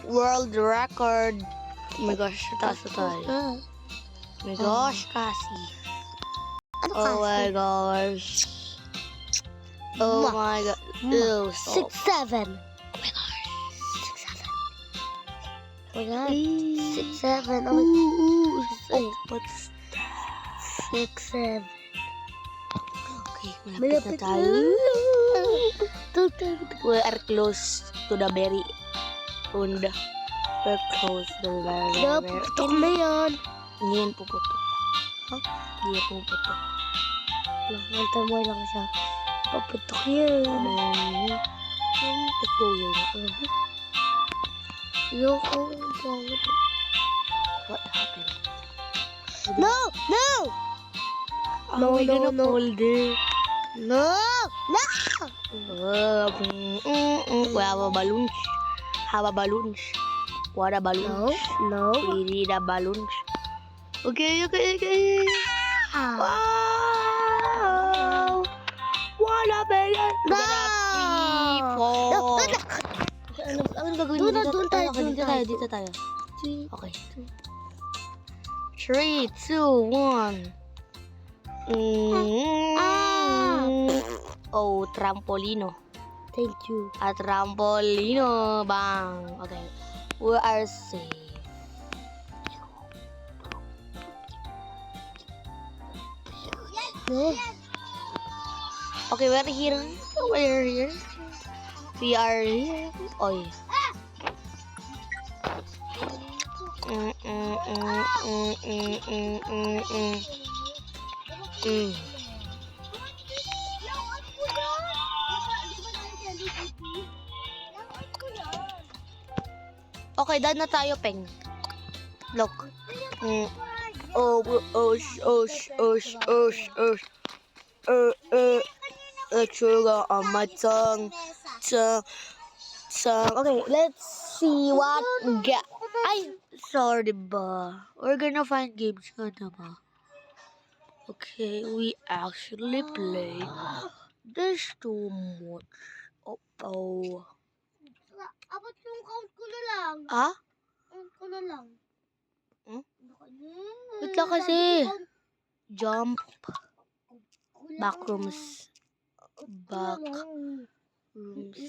world record. Oh my gosh, taas na tayo. Oh my gosh, Cassie. Ano Oh my gosh. Oh my god. Ew, stop. 6, 7. Oh my gosh. 6, 7. Oh my God. 6, 7. Oh, Oh, what's 6, 7. okay, malapit na tayo. We are close to the very end. We're close to the very Naputok na yan. Hindi yan puputok. Hindi yan puputok. Nakanta mo lang siya. Paputok yan. Let's go here. Loko. What happened? No! No! No, we're gonna no. hold it. No! No! We have a balloons. Have a balloons. What a balloons. No. We need a balloons. Okay. Ah. Wow! What a balloon! No! People! Ano gagawin dito? Doon tayo. Dito tayo. Okay. 3, 2, 1. Oh, trampolino. Thank you. A trampolino. Bang. Okay. We are safe. Okay, we're here. We are here. Oy. Okay, done na tayo, Peng. Look. Sugar on my tongue. Okay, let's see what we get. Ay, sorry ba? We're gonna find games nga na ba? Okay, we actually play. There's too much. Oh. Abot yung count ko na lang. Ah? Count ko na lang. Wait lang kasi. Jump. Backrooms.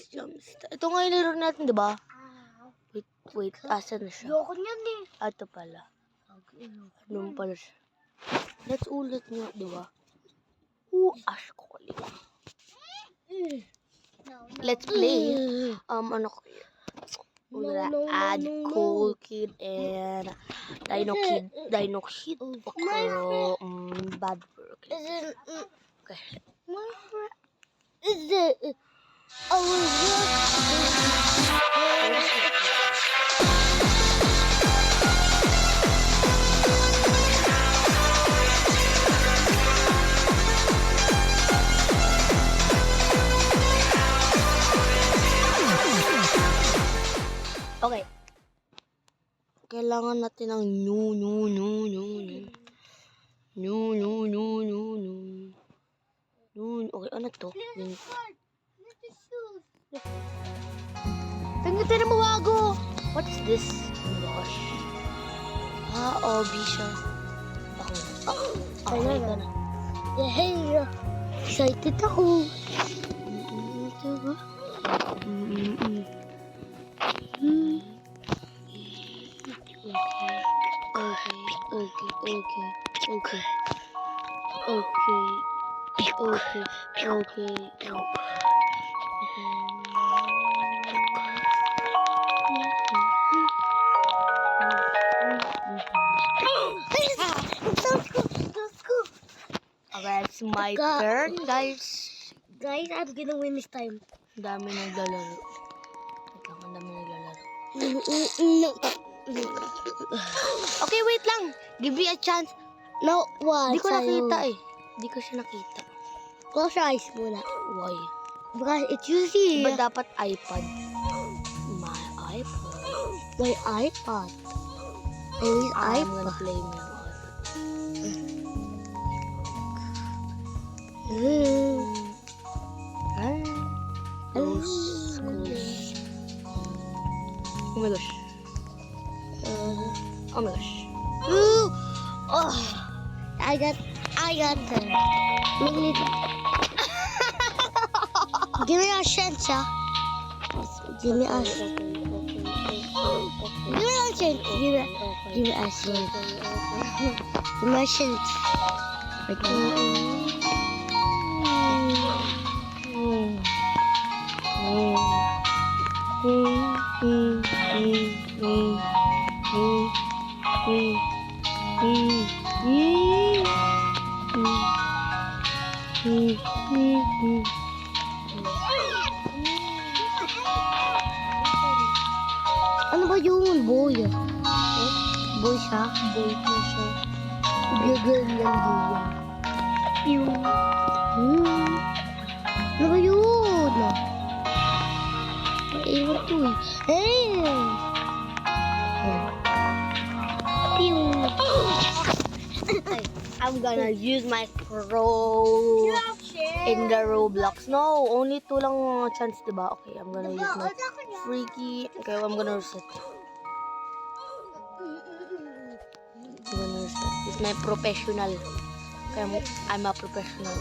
Jumps. Ito nga yung laro natin, di ba? Wait. Asan na siya? Ayoko niyan eh. Ito pala. Ano pala siya? Let's ulit nga, di ba? Ash ko kalila. Let's play. Ano ko yun? We're gonna add Cool Kid and Dino Kid. Or Bad Work. Okay. My friend. Is it? Okay. Kailangan natin ng new. Okay, ano to? Tingnan mo bago. What is this? Oh my gosh. Bisha. Ako na. Yay! Excited ako. Diba? Okay. Okay, it's my turn, guys. Guys, I'm gonna win this time. Ang dami naglalaro. Ang dami naglalaro. Okay, wait lang. Give me a chance. No, what? Di ko nakita eh. Di ko siya nakita. Close your eyes muna. Why? Because it's easy. Diba dapat iPad? My iPad. My iPad. Maybe I'm iPad. gonna play my iPad. Close. Oh my gosh. Oh my gosh. Ooh. Oh. I got her. Give me a chance, yeah. Give me a chance. Give me a chance. Give me a chance. Give me a chance. Ano ba yun, boy? Boy siya? Boy po siya. Gaganyan din. Ano ba yun? Maiwan ko eh. Hey! I'm gonna use my pro in the Roblox. No, only 2 lang chance, diba? Okay, I'm gonna use my freaky. Okay, I'm gonna reset. It's my professional. Okay, I'm a professional.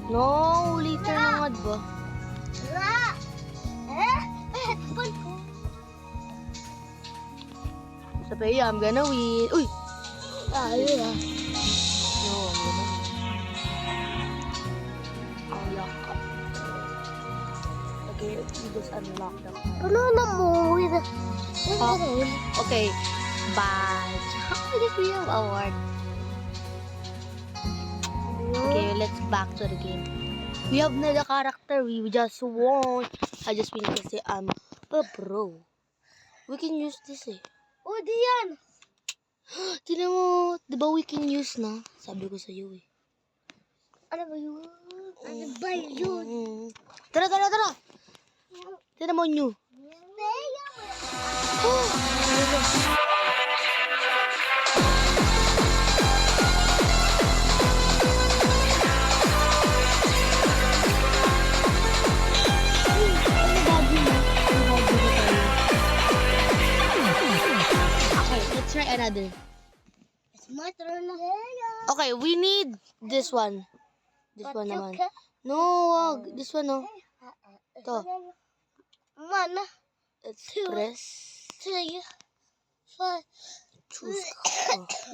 No, later na nga, diba? Sabi, I'm gonna win. Uy! Ayun ah. No, I'm gonna win. Unlock. Okay, you just unlock the car. Ano na mo? Okay, bye. We have award. Okay, let's back to the game. We have na the character. We just won. I just win kasi I'm a pro. We can use this eh. O, di yan. Tignan mo, di ba we can use na? Sabi ko sa'yo eh. Ano ba yun? Ano ba yun? Tara! Tignan mo nyo. Okay, let's try another. It's my turn. Okay, we need this one. This one naman. No, wag. This one, no. Ito. One, Let's press. 3, 4. Choose.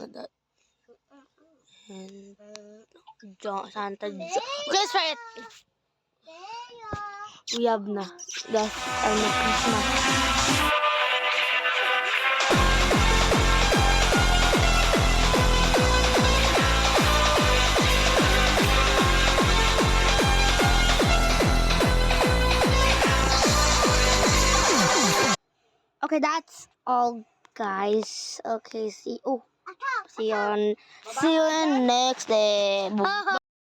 That. And Santa Okay, let's try it. We have na. That's Christmas. Okay, that's all, guys. Okay, see you in next day.